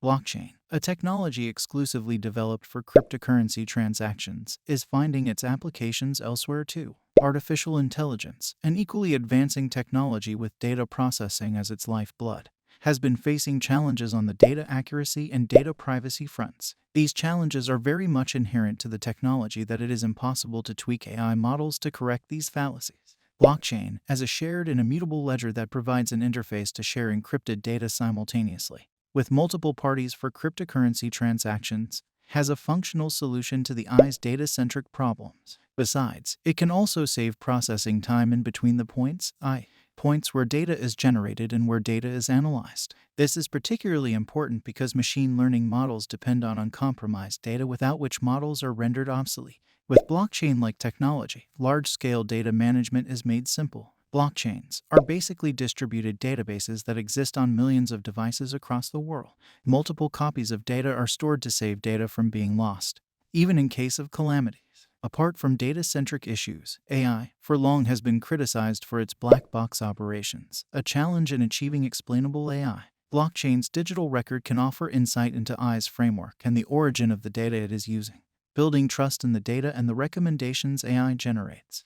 Blockchain, a technology exclusively developed for cryptocurrency transactions, is finding its applications elsewhere too. Artificial intelligence, an equally advancing technology with data processing as its lifeblood, has been facing challenges on the data accuracy and data privacy fronts. These challenges are very much inherent to the technology that it is impossible to tweak AI models to correct these fallacies. Blockchain, as a shared and immutable ledger that provides an interface to share encrypted data simultaneously with multiple parties for cryptocurrency transactions, has a functional solution to the AI's data-centric problems. Besides, it can also save processing time in between the points where data is generated and where data is analyzed. This is particularly important because machine learning models depend on uncompromised data, without which models are rendered obsolete. With blockchain-like technology, large-scale data management is made simple. Blockchains are basically distributed databases that exist on millions of devices across the world. Multiple copies of data are stored to save data from being lost, even in case of calamities. Apart from data-centric issues, AI, for long, has been criticized for its black box operations, a challenge in achieving explainable AI. Blockchain's digital record can offer insight into AI's framework and the origin of the data it is using, building trust in the data and the recommendations AI generates.